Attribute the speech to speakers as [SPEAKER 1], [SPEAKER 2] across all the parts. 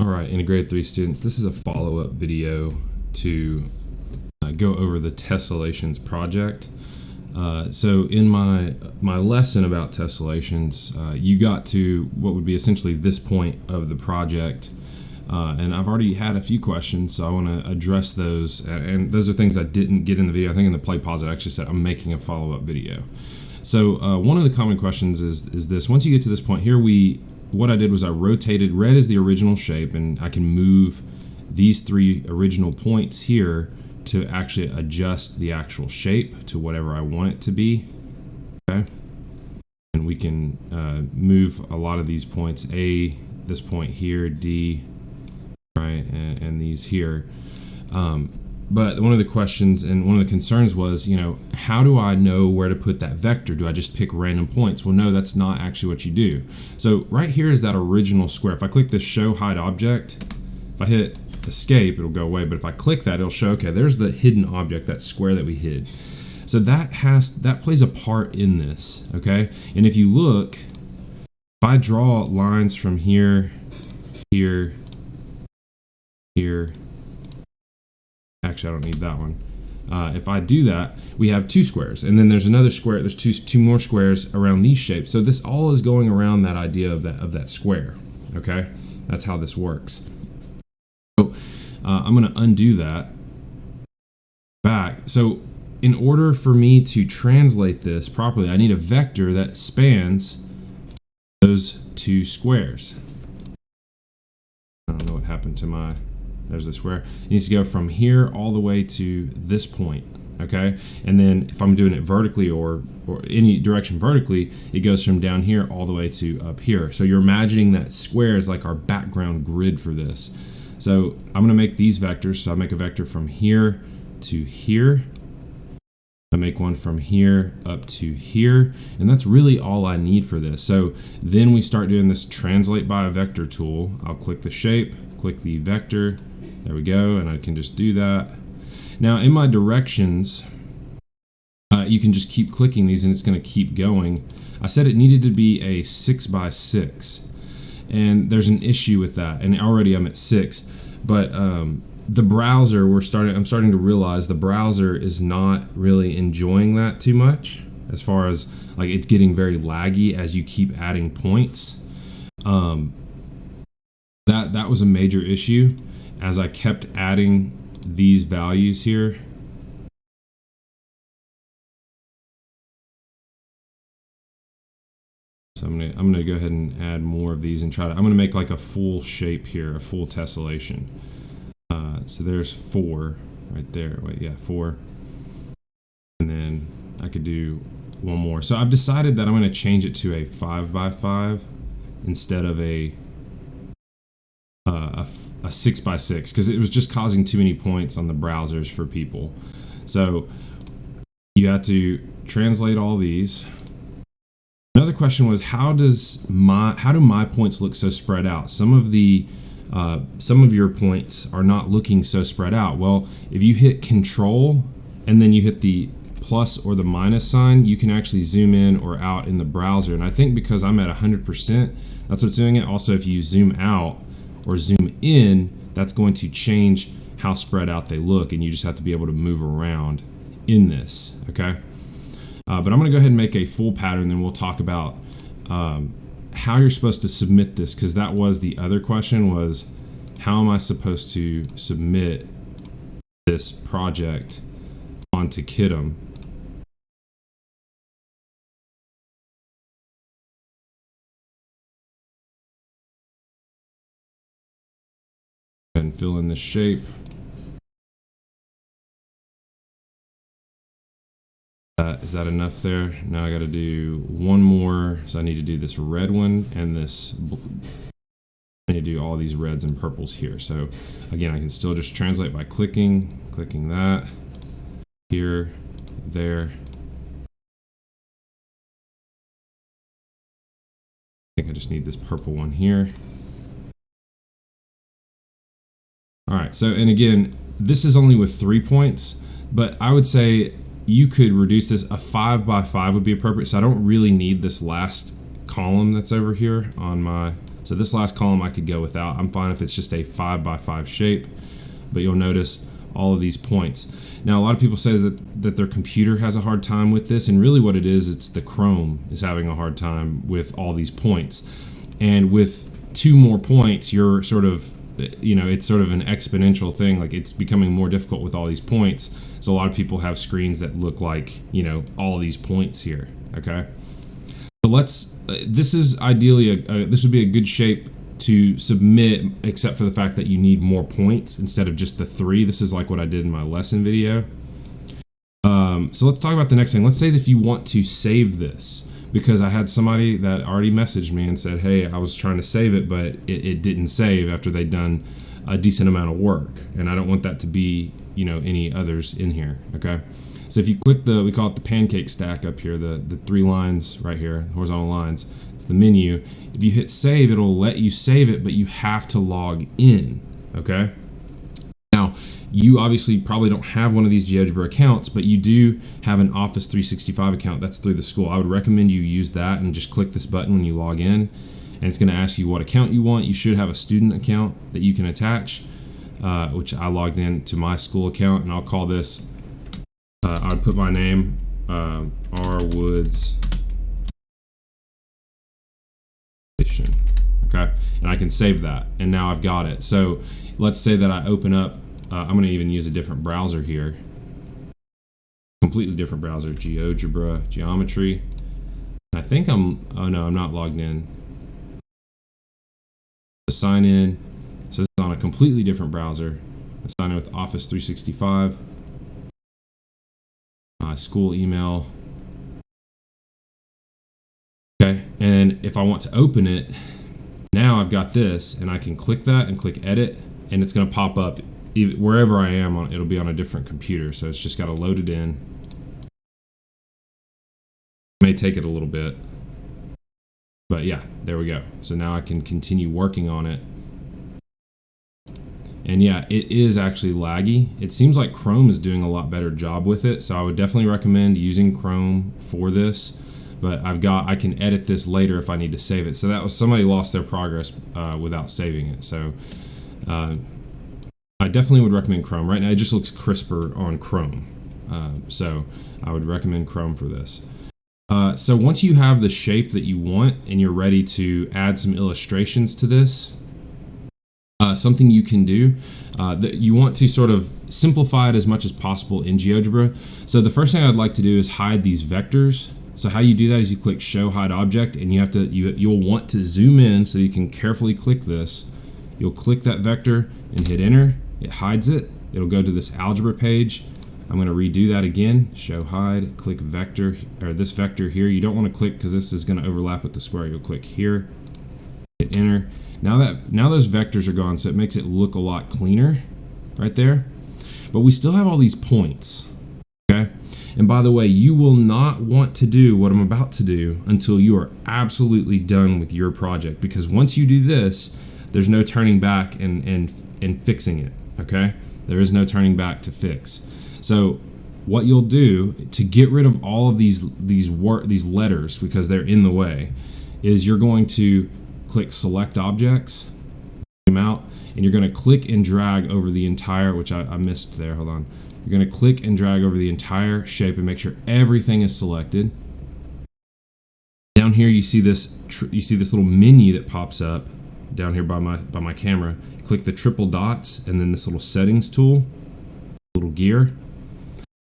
[SPEAKER 1] All right, integrated 3 students, this is a follow-up video to go over the Tessellations project. So in my lesson about tessellations, you got to what would be essentially this point of the project, and I've already had a few questions, so I want to address those, and those are things I didn't get in the video. I think in the play pause I actually said I'm making a follow-up video. So one of the common questions is this: once you get to this point here, what I did was I rotated. Red is the original shape, and I can move these 3 original points here to actually adjust the actual shape to whatever I want it to be. Okay, and we can move a lot of these points. This point here, D, right, and these here. But one of the questions and one of the concerns was, how do I know where to put that vector? Do I just pick random points? Well, no, that's not actually what you do. So right here is that original square. If I click this show hide object, if I hit escape, it'll go away. But if I click that, it'll show, okay, there's the hidden object, that square that we hid. So that plays a part in this, okay? And if you look, if I draw lines from here, here, here, actually I don't need that one. If I do that, we have 2 squares, and then there's another square. There's two more squares around these shapes. So this all is going around that idea of that square. Okay, that's how this works. So I'm going to undo that back. So in order for me to translate this properly, I need a vector that spans those 2 squares. I don't know what happened to my. There's the square. It needs to go from here all the way to this point, okay? And then if I'm doing it vertically or any direction vertically, it goes from down here all the way to up here. So you're imagining that square is like our background grid for this. So I'm gonna make these vectors. So I make a vector from here to here. I make one from here up to here, and that's really all I need for this. So then we start doing this translate by a vector tool. I'll click the shape, click the vector. There we go, and I can just do that. Now in my directions, you can just keep clicking these and it's gonna keep going. I said it needed to be a 6x6, and there's an issue with that, and already I'm at 6, but the browser, I'm starting to realize the browser is not really enjoying that too much, as far as like it's getting very laggy as you keep adding points. That was a major issue as I kept adding these values here. So I'm gonna go ahead and add more of these and I'm gonna make like a full shape here, a full tessellation. So there's 4 right there. Wait, yeah, 4. And then I could do one more. So I've decided that I'm gonna change it to a 5x5 instead of a 6x6, because it was just causing too many points on the browsers for people. So you have to translate all these. Another question was, how do my points look so spread out? Some of your points are not looking so spread out. Well, if you hit Control and then you hit the plus or the minus sign, you can actually zoom in or out in the browser. And I think because I'm at 100%, that's what's doing it. Also, if you zoom out or zoom in, that's going to change how spread out they look, and you just have to be able to move around in this, okay? But I'm gonna go ahead and make a full pattern, then we'll talk about how you're supposed to submit this, because that was the other question, was how am I supposed to submit this project onto Kidum? And fill in the shape. Is that enough there? Now I got to do one more. So I need to do this red one and this. I need to do all these reds and purples here. So again, I can still just translate by clicking that here, there. I think I just need this purple one here. All right, so, and again, this is only with 3 points, but I would say you could reduce this. A 5x5 would be appropriate. So I don't really need this last column that's over here on my, So this last column I could go without. I'm fine if it's just a 5 by 5 shape, but you'll notice all of these points. Now, a lot of people say that their computer has a hard time with this, and really what it is, it's the Chrome is having a hard time with all these points. And with 2 more points, you're sort of, it's sort of an exponential thing. Like, it's becoming more difficult with all these points. So a lot of people have screens that look like, all these points here, okay? So this is ideally, this would be a good shape to submit, except for the fact that you need more points instead of just the 3. This is like what I did in my lesson video. So let's talk about the next thing. Let's say that if you want to save this, because I had somebody that already messaged me and said, hey, I was trying to save it, but it didn't save after they'd done a decent amount of work. And I don't want that to be, any others in here, okay? So if you click we call it the pancake stack up here, the 3 lines right here, horizontal lines, it's the menu. If you hit save, it'll let you save it, but you have to log in, okay? Now, you obviously probably don't have one of these GeoGebra accounts, but you do have an Office 365 account. That's through the school. I would recommend you use that and just click this button when you log in, and it's gonna ask you what account you want. You should have a student account that you can attach, which I logged in to my school account, and I'll call this, I would put my name, R. Woods, okay, and I can save that, and now I've got it. So let's say that I open up, I'm going to even use a different browser here, completely different browser, GeoGebra, geometry. And I think oh no, I'm not logged in. Sign in, so this is on a completely different browser. I sign in with Office 365, my school email. Okay, and if I want to open it, now I've got this, and I can click that and click edit, and it's going to pop up wherever I am. It'll be on a different computer, so it's just got to load it in. It may take it a little bit, but yeah, there we go. So now I can continue working on it. And yeah, it is actually laggy. It seems like Chrome is doing a lot better job with it, so I would definitely recommend using Chrome for this. But I can edit this later if I need to save it. So that was, somebody lost their progress without saving it. So I definitely would recommend Chrome. Right now it just looks crisper on Chrome. So I would recommend Chrome for this. So once you have the shape that you want and you're ready to add some illustrations to this, something you can do, that you want to sort of simplify it as much as possible in GeoGebra. So the first thing I'd like to do is hide these vectors. So how you do that is you click Show Hide Object, and you'll want to zoom in so you can carefully click this. You'll click that vector and hit Enter. It hides it. It'll go to this algebra page. I'm going to redo that again. Show Hide. Click Vector, or this vector here. You don't want to click because this is going to overlap with the square. You'll click here. Hit Enter. Now those vectors are gone, so it makes it look a lot cleaner right there. But we still have all these points. Okay. And by the way, you will not want to do what I'm about to do until you are absolutely done with your project, because once you do this, there's no turning back and fixing it, okay? There is no turning back to fix. So what you'll do to get rid of all of these letters, because they're in the way, is you're going to click Select Objects, zoom out, and you're going to click and drag over the entire, which I missed there, hold on. You're going to click and drag over the entire shape and make sure everything is selected. Down here you see this little menu that pops up down here by my camera. Click the triple dots and then this little settings tool, little gear.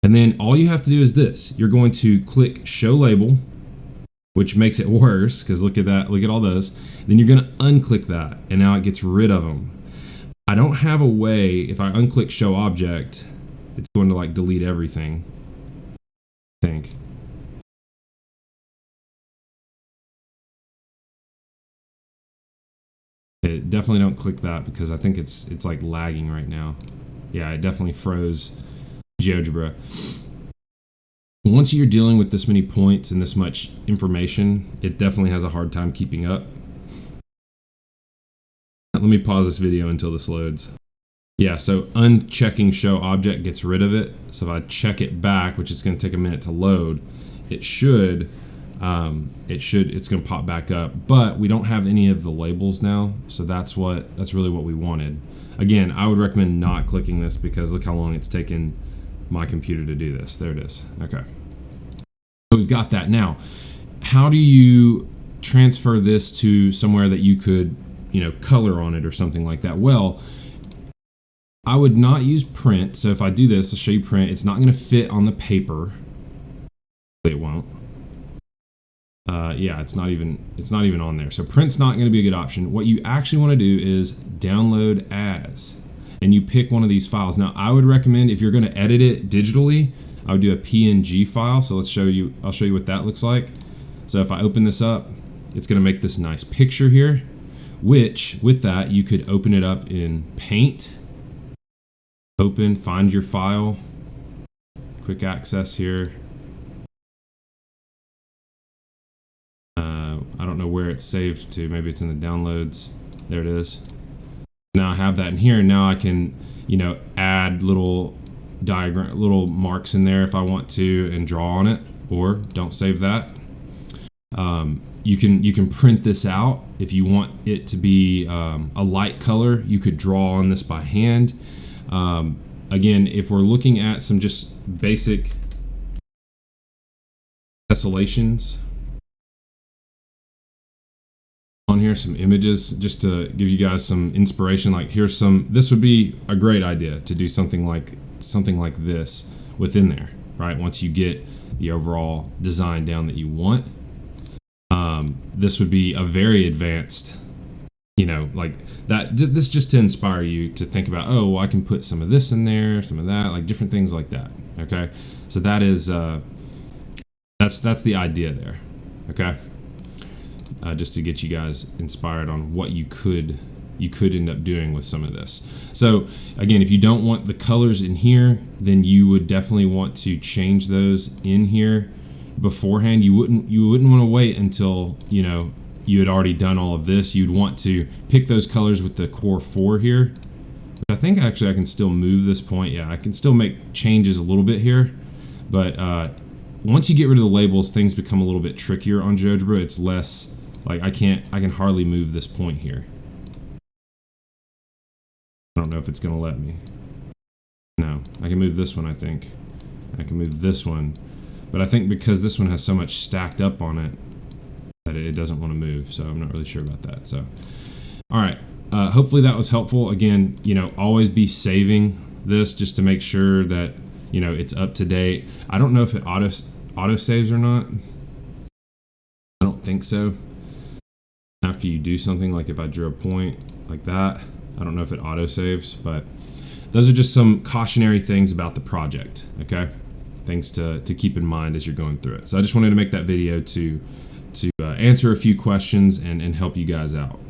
[SPEAKER 1] And then all you have to do is this. You're going to click Show Label, which makes it worse because look at that, look at all those. Then you're going to unclick that, and now it gets rid of them. I don't have a way, if I unclick Show Object, it's going to like delete everything, I think. Okay, definitely don't click that because I think it's like lagging right now. Yeah, it definitely froze GeoGebra. Once you're dealing with this many points and this much information, it definitely has a hard time keeping up. Let me pause this video until this loads. Yeah, so unchecking Show Object gets rid of it. So if I check it back, which is going to take a minute to load, it should it's going to pop back up, but we don't have any of the labels now. So that's really what we wanted. Again, I would recommend not clicking this because look how long it's taken my computer to do this. There it is. Okay. So we've got that. Now, how do you transfer this to somewhere that you could, color on it or something like that? Well, I would not use print. So if I do this, I'll show you print. It's not going to fit on the paper. It won't. Yeah, it's not even on there. So print's not going to be a good option. What you actually want to do is download as, and you pick one of these files. Now, I would recommend if you're going to edit it digitally, I would do a PNG file. So I'll show you what that looks like. So if I open this up, it's going to make this nice picture here, which with that, you could open it up in Paint. Open, find your file, quick access here. I don't know where it's saved to. Maybe it's in the downloads. There it is. Now I have that in here. Now I can, add little marks in there if I want to and draw on it, or don't save that. You can print this out. If you want it to be a light color, you could draw on this by hand. Again, if we're looking at some just basic tessellations on here, some images, just to give you guys some inspiration, like this would be a great idea to do something like this within there, right? Once you get the overall design down that you want, this would be a very advanced, like that. This is just to inspire you to think about, oh, well, I can put some of this in there, some of that, like different things like that. Okay, so that is that's the idea there. Okay, just to get you guys inspired on what you could end up doing with some of this. So again, if you don't want the colors in here, then you would definitely want to change those in here beforehand. You wouldn't want to wait until you had already done all of this. You'd want to pick those colors with the core 4 here. I think actually I can still move this point. Yeah, I can still make changes a little bit here, but once you get rid of the labels, things become a little bit trickier on GeoGebra. It's less like I can hardly move this point here. I don't know if it's gonna let me. No, I can move this one. I think I can move this one, but I think because this one has so much stacked up on it that it doesn't want to move, so I'm not really sure about that. So, all right, hopefully that was helpful. Again, always be saving this just to make sure that it's up to date. I don't know if it auto saves or not. I don't think so. After you do something, like if I drew a point like that, I don't know if it auto saves, but those are just some cautionary things about the project. Okay, things to keep in mind as you're going through it. So I just wanted to make that video to answer a few questions and help you guys out.